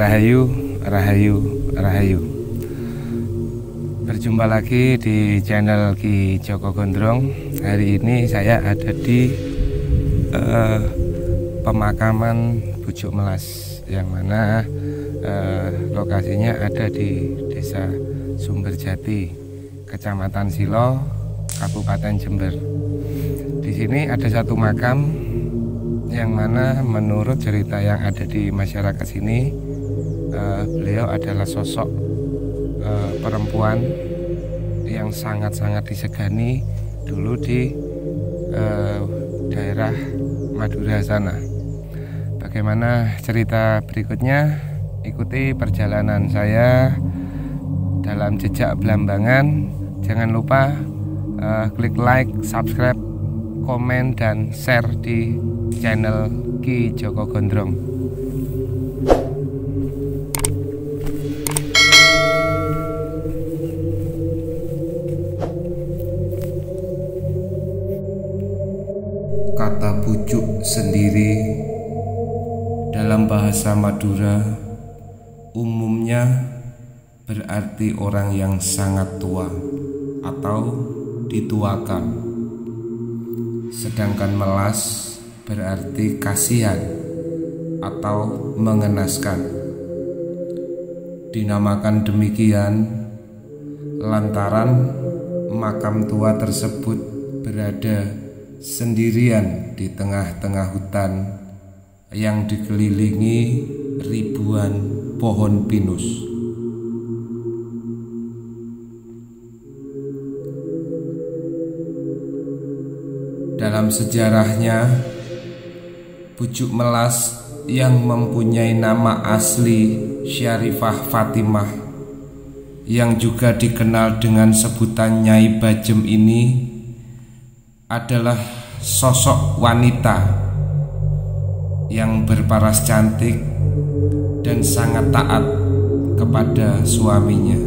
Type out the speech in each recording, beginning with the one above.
Rahayu, Rahayu, Rahayu. Berjumpa lagi di channel Ki Joko Gondrong. Hari ini saya ada di pemakaman Bujuk Melas, yang mana lokasinya ada di Desa Sumberjati, Kecamatan Silo, Kabupaten Jember. Di sini ada satu makam yang mana menurut cerita yang ada di masyarakat sini, beliau adalah sosok perempuan yang sangat-sangat disegani dulu di daerah Madura sana. Bagaimana cerita berikutnya? Ikuti perjalanan saya dalam jejak Belambangan. Jangan lupa klik like, subscribe, komen, dan share di channel Ki Joko Gondrong. Kata bujuk sendiri dalam bahasa Madura umumnya berarti orang yang sangat tua atau dituakan. Sedangkan melas berarti kasihan atau mengenaskan. Dinamakan demikian lantaran makam tua tersebut berada sendirian di tengah-tengah hutan yang dikelilingi ribuan pohon pinus. Dalam sejarahnya, Bujuk Melas yang mempunyai nama asli Syarifah Fatimah, yang juga dikenal dengan sebutan Nyai Bajem ini, adalah sosok wanita yang berparas cantik dan sangat taat kepada suaminya.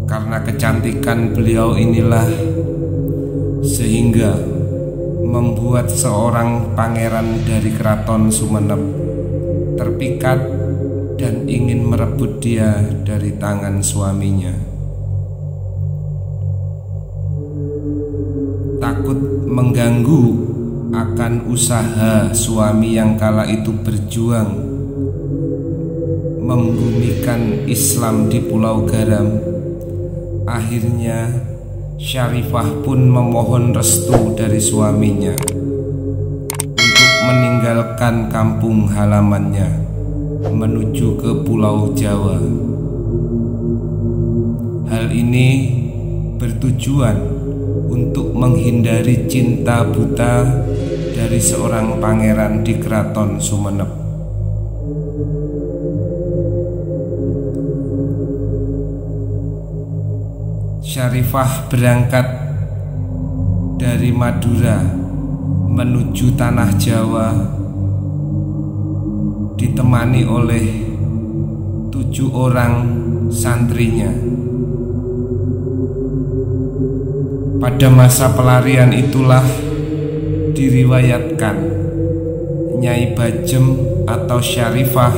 Karena kecantikan beliau inilah sehingga membuat seorang pangeran dari keraton Sumenep terpikat dan ingin merebut dia dari tangan suaminya. Takut mengganggu akan usaha suami yang kala itu berjuang membumikan Islam di Pulau Garam, akhirnya Syarifah pun memohon restu dari suaminya untuk meninggalkan kampung halamannya menuju ke Pulau Jawa. Hal ini bertujuan untuk menghindari cinta buta dari seorang pangeran di keraton Sumenep. Syarifah berangkat dari Madura menuju tanah Jawa ditemani oleh 7 orang santrinya. Pada masa pelarian itulah diriwayatkan Nyai Bajem atau Syarifah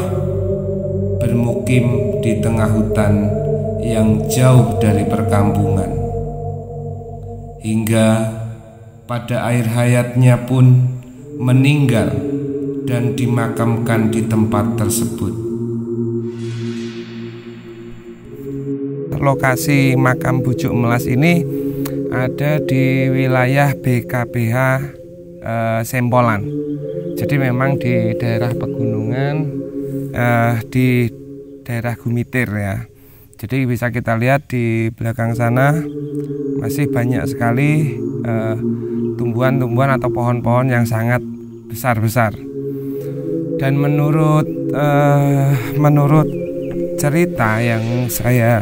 bermukim di tengah hutan yang jauh dari perkampungan, hingga pada akhir hayatnya pun meninggal dan dimakamkan di tempat tersebut. Lokasi makam Bujuk Melas ini ada di wilayah BKPH Sempolan. Jadi memang di daerah pegunungan, di daerah Gumitir ya. Jadi bisa kita lihat di belakang sana masih banyak sekali tumbuhan-tumbuhan atau pohon-pohon yang sangat besar-besar. Dan menurut cerita yang saya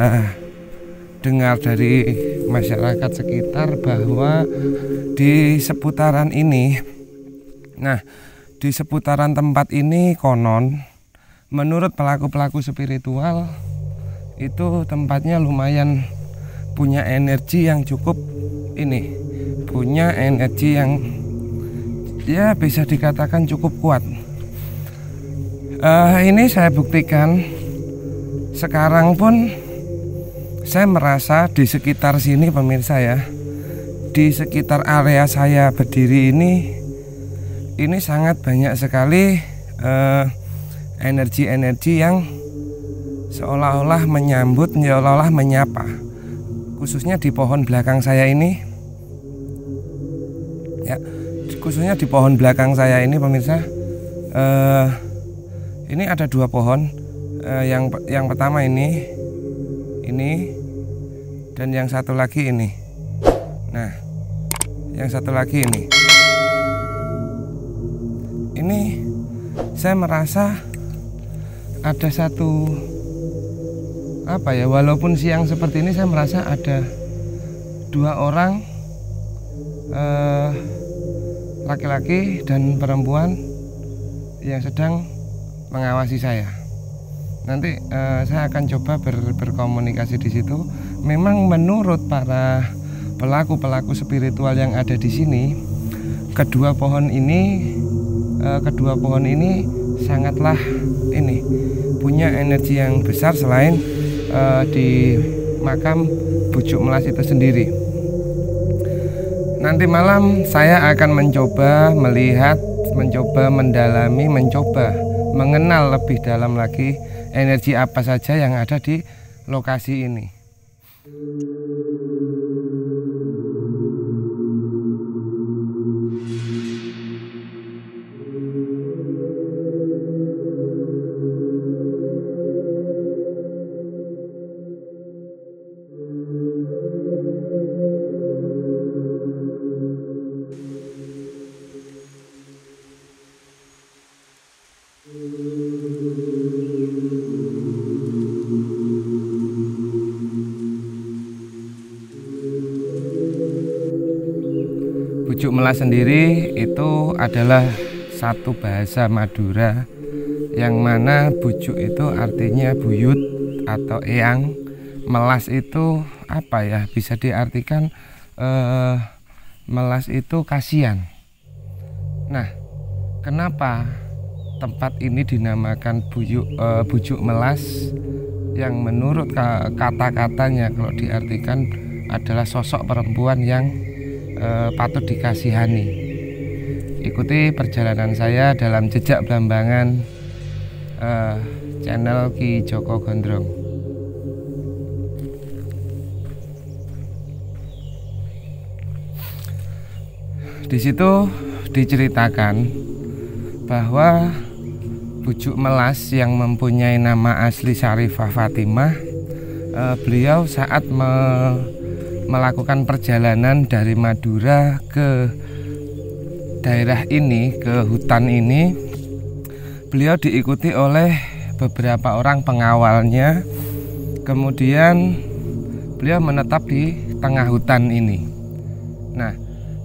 dengar dari masyarakat sekitar, bahwa di seputaran ini, di seputaran tempat ini konon menurut pelaku-pelaku spiritual itu tempatnya lumayan punya energi yang cukup punya energi yang ya bisa dikatakan cukup kuat. Ini saya buktikan. Sekarang pun saya merasa di sekitar sini pemirsa ya, di sekitar area saya berdiri ini sangat banyak sekali energi-energi yang seolah-olah menyambut, seolah-olah menyapa. Khususnya di pohon belakang saya ini, ya, khususnya di pohon belakang saya ini pemirsa. Ini ada 2 pohon. Yang pertama ini, dan yang satu lagi ini. Nah, yang satu lagi ini. Ini saya merasa ada satu walaupun siang seperti ini, saya merasa ada 2 orang laki-laki dan perempuan yang sedang mengawasi saya. Nanti saya akan coba berkomunikasi di situ. Memang menurut para pelaku spiritual yang ada di sini, kedua pohon ini sangatlah punya energi yang besar selain di makam Bujuk Melas itu sendiri. Nanti malam saya akan mencoba melihat, mencoba mendalami, mencoba mengenal lebih dalam lagi energi apa saja yang ada di lokasi ini. Bujuk Melas sendiri itu adalah satu bahasa Madura, yang mana bujuk itu artinya buyut atau eyang. Melas itu bisa diartikan melas itu kasihan. Nah, kenapa tempat ini dinamakan Bujuk Melas, yang menurut kata-katanya kalau diartikan adalah sosok perempuan yang patut dikasihani. Ikuti perjalanan saya dalam jejak Blambangan channel Ki Joko Gondrong. Di situ diceritakan bahwa Bujuk Melas yang mempunyai nama asli Syarifah Fatimah, beliau saat melakukan perjalanan dari Madura ke daerah ini, ke hutan ini, beliau diikuti oleh beberapa orang pengawalnya. Kemudian beliau menetap di tengah hutan ini. Nah,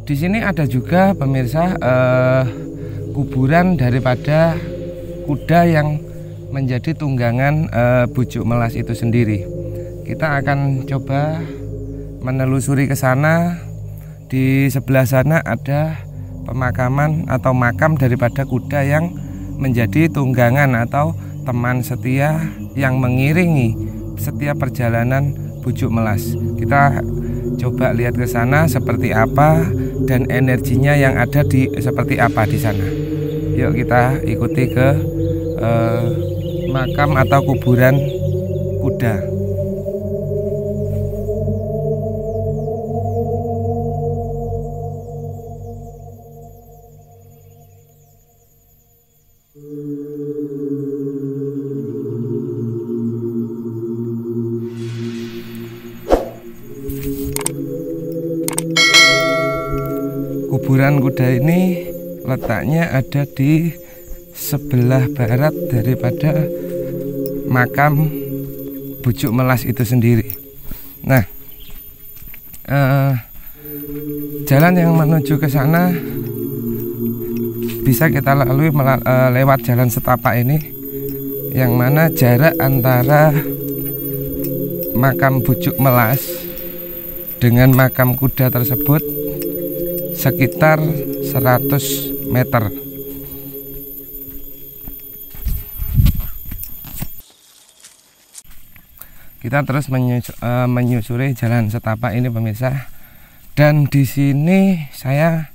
di sini ada juga pemirsa kuburan daripada kuda yang menjadi tunggangan Bujuk Melas itu sendiri. Kita akan coba menelusuri ke sana. Di sebelah sana ada pemakaman atau makam daripada kuda yang menjadi tunggangan atau teman setia yang mengiringi setiap perjalanan Bujuk Melas. Kita coba lihat ke sana seperti apa dan energinya yang ada seperti apa di sana. Yuk kita ikuti ke makam atau kuburan kuda. Kuburan kuda ini letaknya ada di sebelah barat daripada makam Bujuk Melas itu sendiri. Nah, jalan yang menuju ke sana bisa kita lalui lewat jalan setapak ini, yang mana jarak antara makam Bujuk Melas dengan makam kuda tersebut sekitar 100 meter. kita terus menyusuri jalan setapak ini pemirsa. Dan di sini saya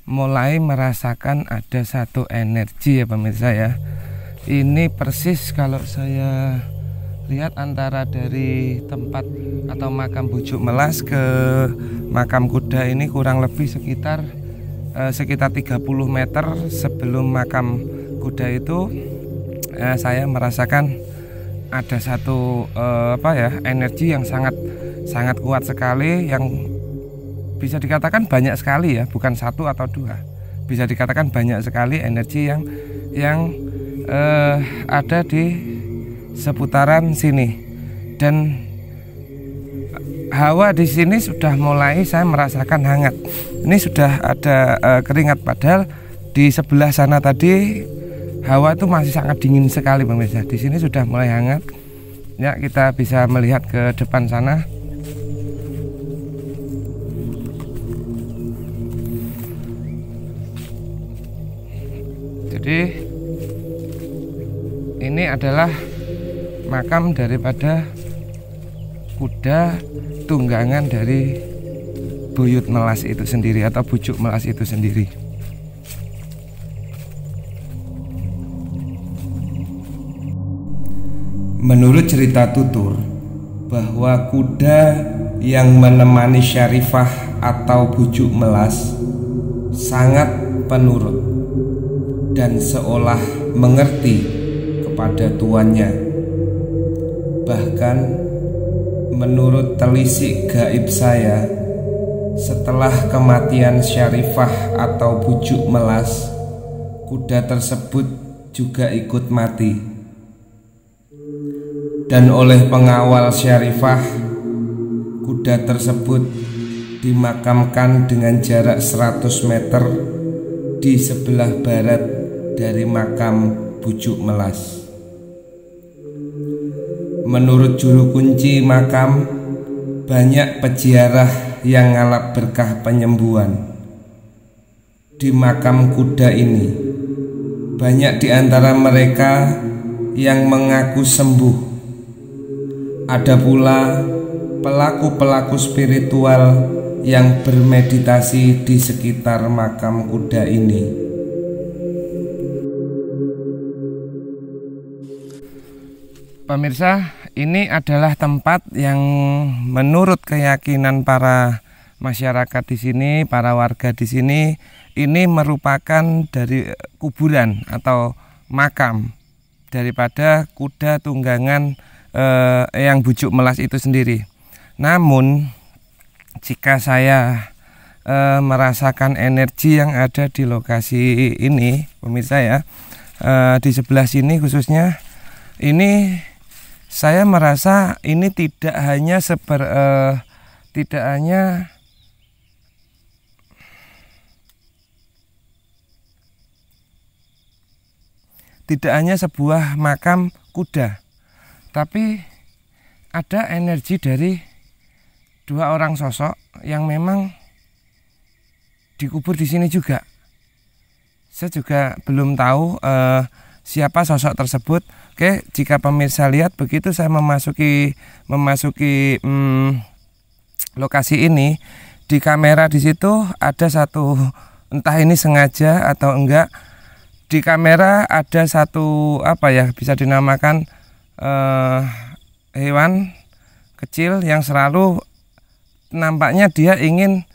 mulai merasakan ada satu energi ya pemirsa ya. Ini persis kalau saya lihat antara dari tempat atau makam Bujuk Melas ke makam kuda ini kurang lebih sekitar 30 meter sebelum makam kuda itu saya merasakan ada satu energi yang sangat kuat sekali, yang bisa dikatakan banyak sekali ya, bukan satu atau dua, bisa dikatakan banyak sekali energi yang ada di seputaran sini. Dan hawa di sini sudah mulai saya merasakan hangat. Ini sudah ada keringat, padahal di sebelah sana tadi hawa itu masih sangat dingin sekali pemirsa. Di sini sudah mulai hangat. Ya, kita bisa melihat ke depan sana. Jadi ini adalah makam daripada kuda tunggangan dari Buyut Melas itu sendiri atau Bujuk Melas itu sendiri. Menurut cerita tutur bahwa kuda yang menemani Syarifah atau Bujuk Melas sangat penurut dan seolah mengerti kepada tuannya. Bahkan menurut telisik gaib saya, setelah kematian Syarifah atau Bujuk Melas, kuda tersebut juga ikut mati. Dan oleh pengawal Syarifah, kuda tersebut dimakamkan dengan jarak 100 meter di sebelah barat dari makam Bujuk Melas. Menurut juru kunci makam, banyak peziarah yang ngalap berkah penyembuhan. Di makam kuda ini, banyak di antara mereka yang mengaku sembuh. Ada pula pelaku-pelaku spiritual yang bermeditasi di sekitar makam kuda ini. Pemirsa, ini adalah tempat yang menurut keyakinan para masyarakat di sini, para warga di sini, ini merupakan dari kuburan atau makam daripada kuda tunggangan yang Bujuk Melas itu sendiri. Namun jika saya merasakan energi yang ada di lokasi ini, pemirsa ya, di sebelah sini khususnya, ini saya merasa ini tidak hanya sebuah makam kuda, tapi ada energi dari dua orang sosok yang memang dikubur di sini juga. Saya juga belum tahu siapa sosok tersebut. Oke, jika pemirsa lihat, begitu saya memasuki lokasi ini, di kamera di situ ada satu, entah ini sengaja atau enggak, di kamera ada satu bisa dinamakan hewan kecil yang selalu nampaknya dia ingin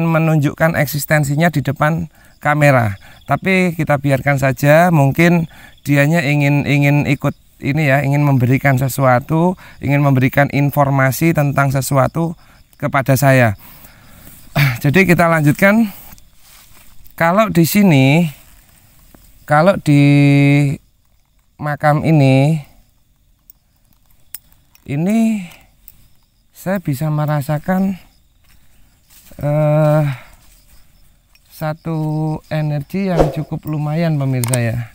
menunjukkan eksistensinya di depan kamera. Tapi kita biarkan saja, mungkin dianya ingin ikut ini ya, ingin memberikan sesuatu, ingin memberikan informasi tentang sesuatu kepada saya. Jadi kita lanjutkan. Kalau di sini, kalau di makam ini saya bisa merasakan satu energi yang cukup lumayan pemirsa ya.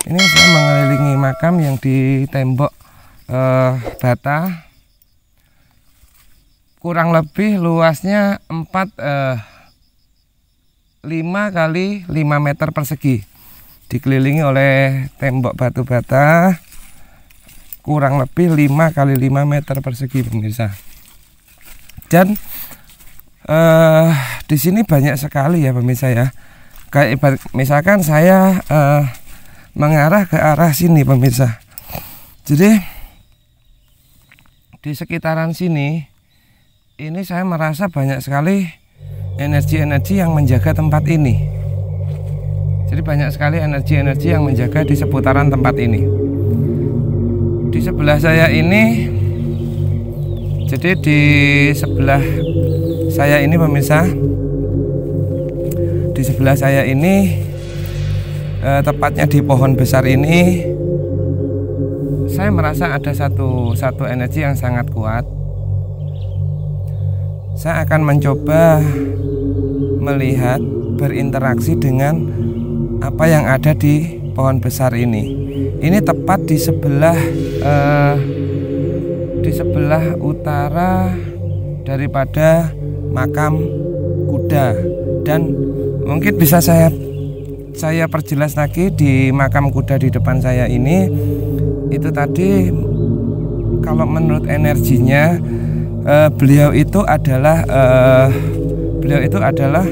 Ini saya mengelilingi makam yang di tembok bata, kurang lebih luasnya 5 kali 5 meter persegi, dikelilingi oleh tembok batu bata kurang lebih 5 kali 5 meter persegi pemirsa. Dan di sini banyak sekali ya pemirsa ya. Kayak misalkan saya mengarah ke arah sini pemirsa. Jadi di sekitaran sini ini saya merasa banyak sekali energi-energi yang menjaga tempat ini. Jadi banyak sekali energi-energi yang menjaga di seputaran tempat ini. Di sebelah saya ini, jadi di sebelah saya ini pemirsa, di sebelah saya ini tepatnya di pohon besar ini, saya merasa ada satu energi yang sangat kuat. Saya akan mencoba melihat, berinteraksi dengan apa yang ada di pohon besar ini. Ini tepat di sebelah utara daripada makam kuda. Dan mungkin bisa saya perjelas lagi, di makam kuda di depan saya ini, itu tadi kalau menurut energinya beliau itu adalah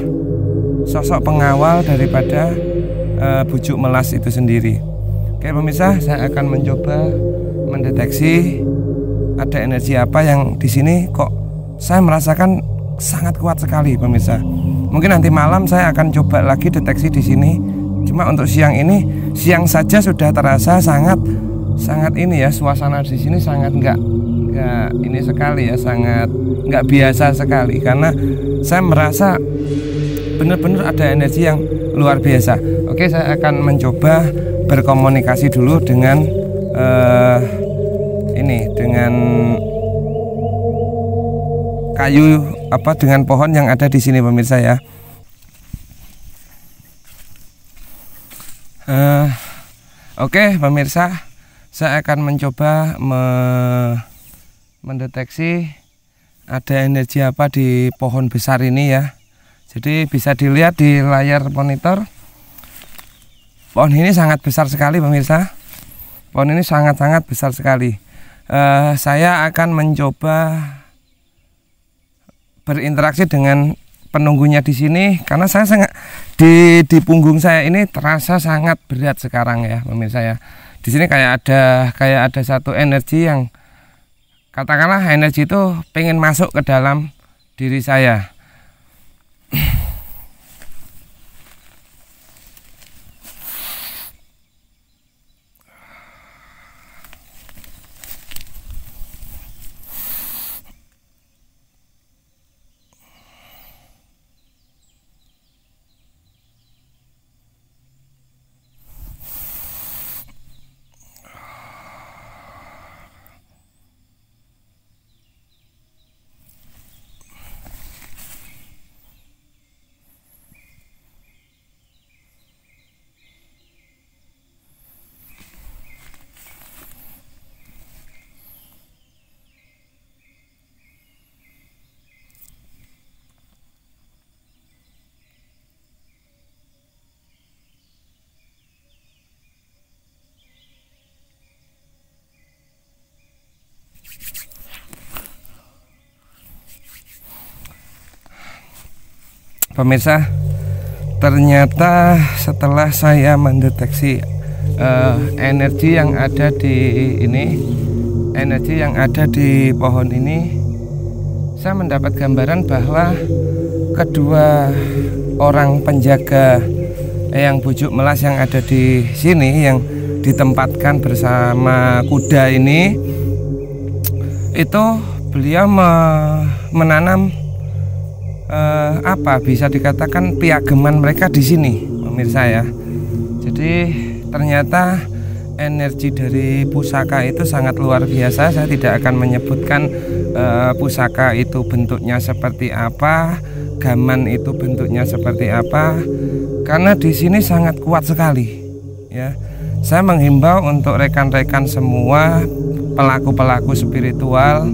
sosok pengawal daripada bujuk melas itu sendiri. Oke pemirsa, saya akan mencoba mendeteksi ada energi apa yang di sini kok saya merasakan sangat kuat sekali pemirsa. Mungkin nanti malam saya akan coba lagi deteksi di sini. Cuma untuk siang ini, siang saja sudah terasa sangat ini ya, suasana di sini sangat enggak ini sekali ya, sangat enggak biasa sekali, karena saya merasa benar-benar ada energi yang luar biasa. Oke, saya akan mencoba berkomunikasi dulu dengan dengan kayu dengan pohon yang ada di sini pemirsa ya. Oke pemirsa, saya akan mencoba mendeteksi ada energi apa di pohon besar ini ya. Jadi bisa dilihat di layar monitor, pohon ini sangat besar sekali pemirsa. Pohon ini sangat-sangat besar sekali. Saya akan mencoba berinteraksi dengan penunggunya di sini, karena saya sangat di punggung saya ini terasa sangat berat sekarang ya pemirsa ya. Di sini kayak ada satu energi yang katakanlah energi itu pengen masuk ke dalam diri saya. Pemirsa, ternyata setelah saya mendeteksi energi yang ada di pohon ini, saya mendapat gambaran bahwa kedua orang penjaga yang bujuk melas yang ada di sini, yang ditempatkan bersama kuda ini, itu beliau menanam bisa dikatakan piageman mereka di sini pemirsa ya. Jadi ternyata energi dari pusaka itu sangat luar biasa. Saya tidak akan menyebutkan pusaka itu bentuknya seperti apa, gaman itu bentuknya seperti apa, karena di sini sangat kuat sekali ya. Saya menghimbau untuk rekan-rekan semua pelaku-pelaku spiritual,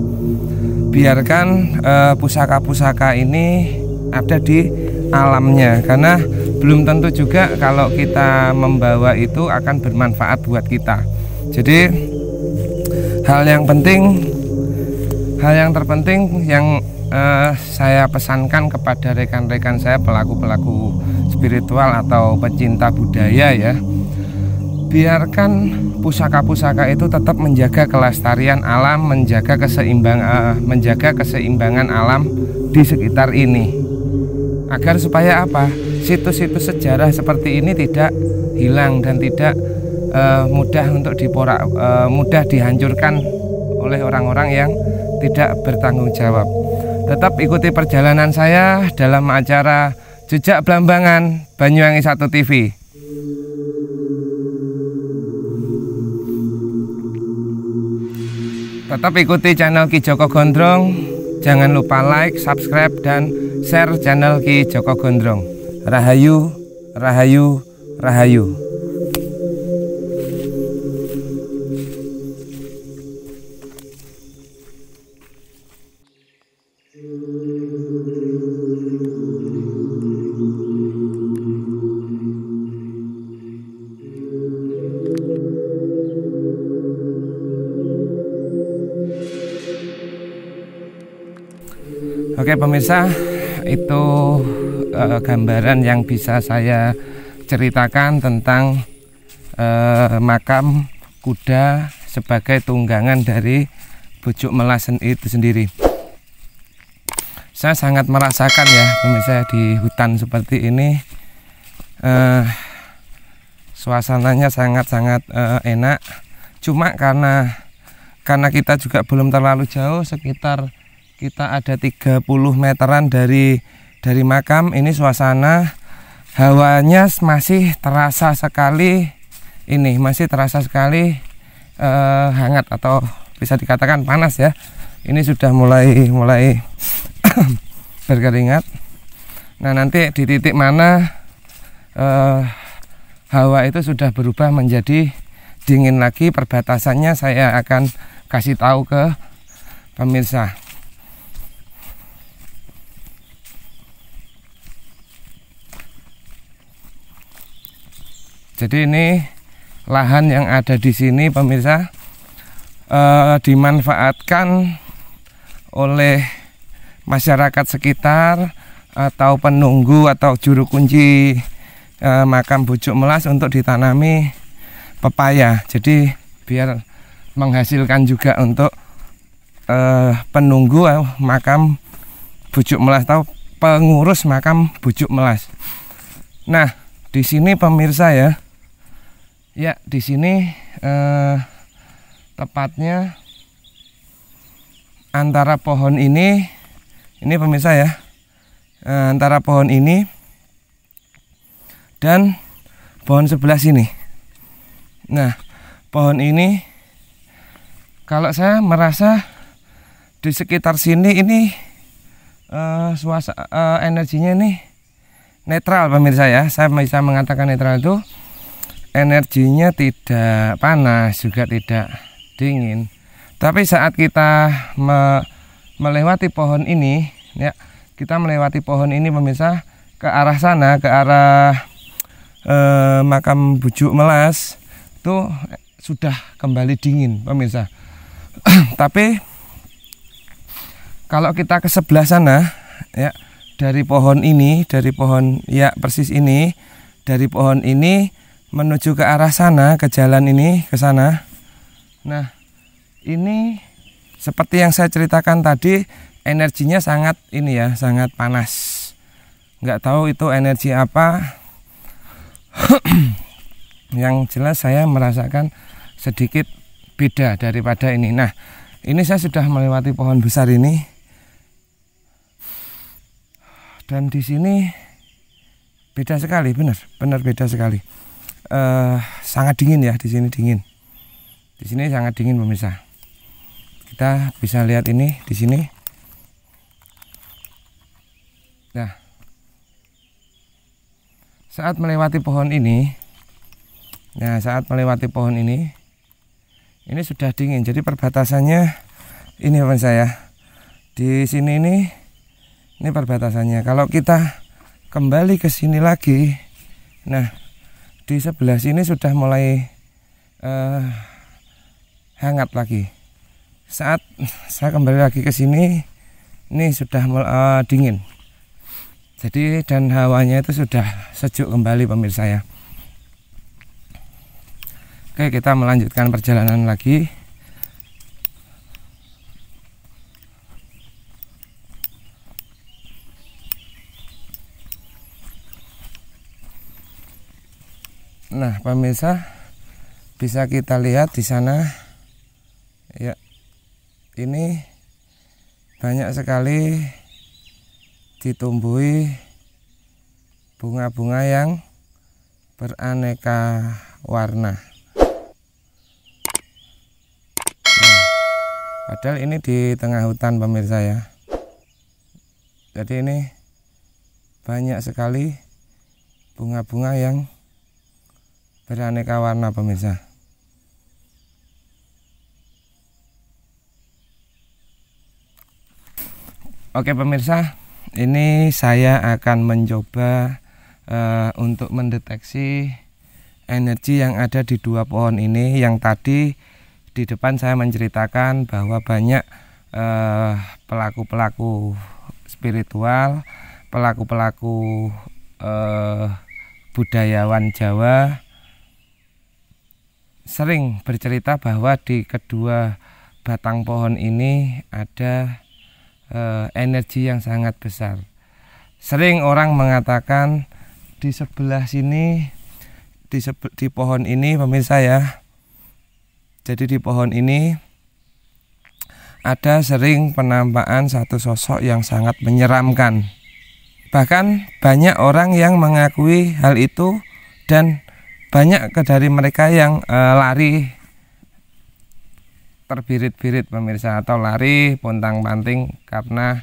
biarkan pusaka-pusaka ini ada di alamnya, karena belum tentu juga kalau kita membawa itu akan bermanfaat buat kita. Jadi hal yang terpenting yang saya pesankan kepada rekan-rekan saya, pelaku-pelaku spiritual atau pecinta budaya ya, biarkan pusaka-pusaka itu tetap menjaga kelestarian alam, menjaga keseimbangan alam di sekitar ini, agar supaya apa, situs-situs sejarah seperti ini tidak hilang dan tidak mudah dihancurkan oleh orang-orang yang tidak bertanggung jawab. Tetap ikuti perjalanan saya dalam acara Jejak Blambangan Banyuwangi 1 TV. Tetap ikuti channel Ki Joko Gondrong. Jangan lupa like, subscribe, dan share channel Ki Joko Gondrong. Rahayu, rahayu, rahayu. Oke pemirsa, itu gambaran yang bisa saya ceritakan tentang makam kuda sebagai tunggangan dari Bujuk Melas itu sendiri. Saya sangat merasakan ya pemirsa, di hutan seperti ini suasananya sangat-sangat enak. Cuma karena kita juga belum terlalu jauh, sekitar kita ada 30 meteran dari makam ini, suasana hawanya masih terasa sekali hangat atau bisa dikatakan panas ya. Ini sudah mulai berkeringat. Nah, nanti di titik mana hawa itu sudah berubah menjadi dingin lagi, perbatasannya saya akan kasih tahu ke pemirsa. Jadi ini lahan yang ada di sini pemirsa, dimanfaatkan oleh masyarakat sekitar atau penunggu atau juru kunci makam Bujuk Melas untuk ditanami pepaya. Jadi biar menghasilkan juga untuk penunggu makam Bujuk Melas atau pengurus makam Bujuk Melas. Nah, di sini pemirsa ya, di sini tepatnya antara pohon ini pemirsa ya, antara pohon ini dan pohon sebelah sini. Nah, pohon ini kalau saya merasa di sekitar sini ini energinya ini netral pemirsa ya. Saya bisa mengatakan netral itu energinya tidak panas juga tidak dingin. Tapi saat kita melewati pohon ini ya, kita melewati pohon ini pemirsa ke arah sana, ke arah makam Bujuk Melas itu sudah kembali dingin pemirsa. Tapi kalau kita ke sebelah sana ya, dari pohon ini, dari pohon ya persis ini, dari pohon ini menuju ke arah sana, ke jalan ini, ke sana. Nah, ini seperti yang saya ceritakan tadi, energinya sangat sangat panas. Nggak tahu itu energi apa. Yang jelas saya merasakan sedikit beda daripada ini. Nah, ini saya sudah melewati pohon besar ini. Dan di sini beda sekali, benar beda sekali. Sangat dingin ya, di sini dingin. Di sini sangat dingin pemirsa. Kita bisa lihat ini di sini. Nah, saat melewati pohon ini, ini sudah dingin. Jadi perbatasannya ini pemirsa ya. Di sini ini perbatasannya. Kalau kita kembali ke sini lagi, nah di sebelah sini sudah mulai hangat lagi. saat saya kembali lagi ke sini, ini sudah dingin. Jadi dan hawanya itu sudah sejuk kembali pemirsa ya. Oke, kita melanjutkan perjalanan lagi. Nah, pemirsa, bisa kita lihat di sana ya, ini banyak sekali ditumbuhi bunga-bunga yang beraneka warna. Nah, padahal ini di tengah hutan pemirsa ya. Jadi ini banyak sekali bunga-bunga yang beraneka warna pemirsa. Oke pemirsa, ini saya akan mencoba untuk mendeteksi energi yang ada di dua pohon ini. Yang tadi di depan saya menceritakan bahwa banyak pelaku-pelaku spiritual, pelaku-pelaku budayawan Jawa sering bercerita bahwa di kedua batang pohon ini ada energi yang sangat besar. Sering orang mengatakan di sebelah sini, di pohon ini pemirsa ya. Jadi di pohon ini ada sering penampakan satu sosok yang sangat menyeramkan. Bahkan banyak orang yang mengakui hal itu dan banyak dari mereka yang lari terbirit-birit pemirsa, atau lari pontang-panting karena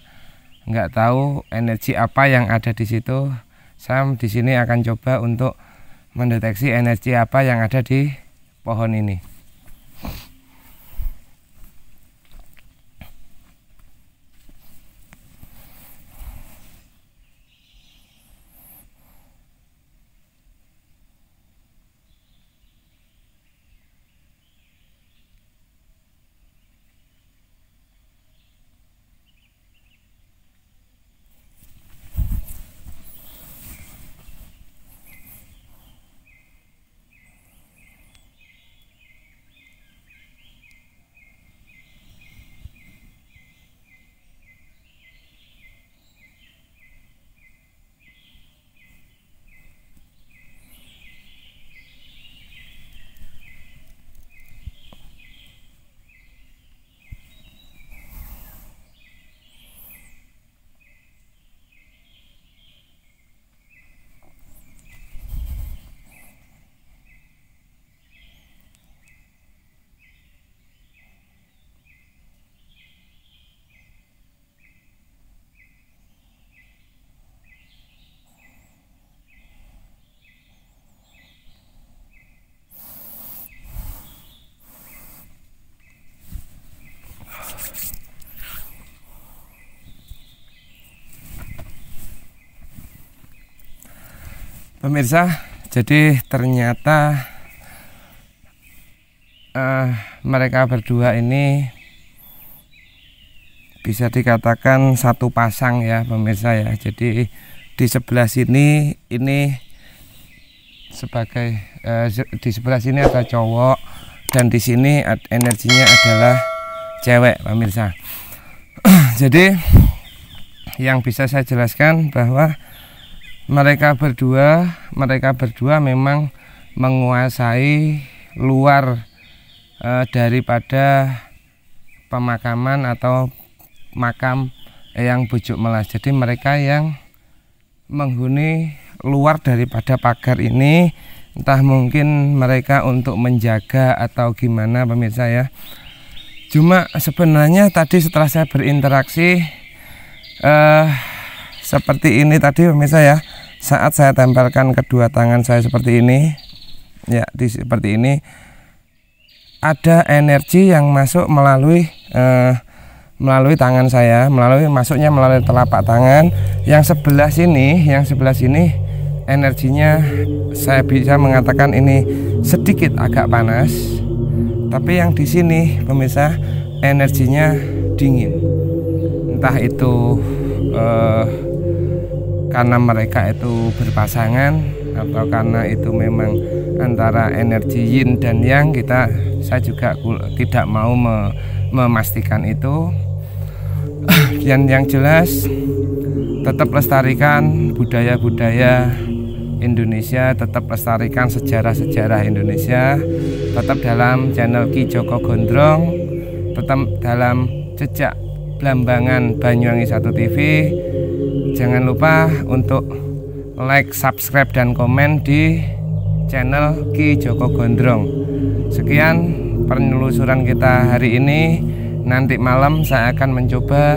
nggak tahu energi apa yang ada di situ. Saya di sini akan coba untuk mendeteksi energi apa yang ada di pohon ini. Pemirsa, jadi ternyata mereka berdua ini bisa dikatakan satu pasang ya pemirsa ya. Jadi di sebelah sini ini sebagai di sebelah sini ada cowok dan di sini energinya adalah cewek pemirsa. Jadi yang bisa saya jelaskan bahwa mereka berdua memang menguasai luar daripada pemakaman atau makam Eyang Bujuk Melas. Jadi mereka yang menghuni luar daripada pagar ini, entah mungkin mereka untuk menjaga atau gimana pemirsa ya. Cuma sebenarnya tadi setelah saya berinteraksi seperti ini tadi pemirsa ya, saat saya tempelkan kedua tangan saya seperti ini ya, seperti ini ada energi yang masuk melalui tangan saya, masuknya melalui telapak tangan. Yang sebelah sini energinya saya bisa mengatakan ini sedikit agak panas. Tapi yang di sini pemirsa energinya dingin. Entah itu karena mereka itu berpasangan atau karena itu memang antara energi yin dan yang, saya juga tidak mau memastikan itu. Dan yang jelas tetap lestarikan budaya-budaya Indonesia, tetap lestarikan sejarah-sejarah Indonesia, tetap dalam channel Ki Joko Gondrong, tetap dalam jejak Blambangan Banyuwangi 1 TV. Jangan lupa untuk like, subscribe, dan komen di channel Ki Joko Gondrong. Sekian penelusuran kita hari ini. Nanti malam saya akan mencoba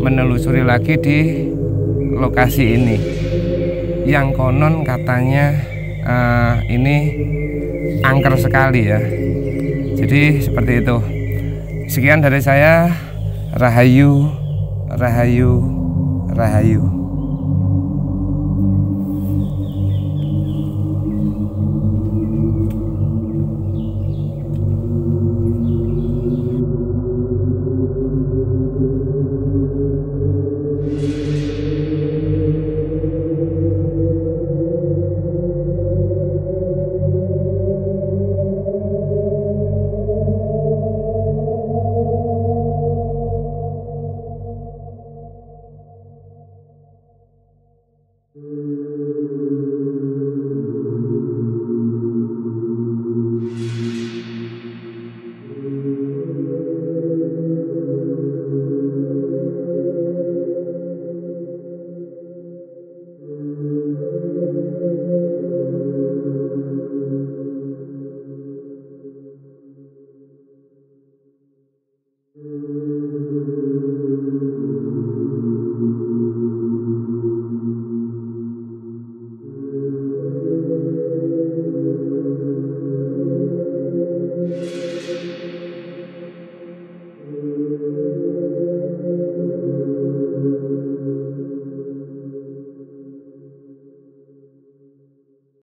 menelusuri lagi di lokasi ini yang konon katanya ini angker sekali ya. Jadi seperti itu. Sekian dari saya. Rahayu, rahayu, rahayu.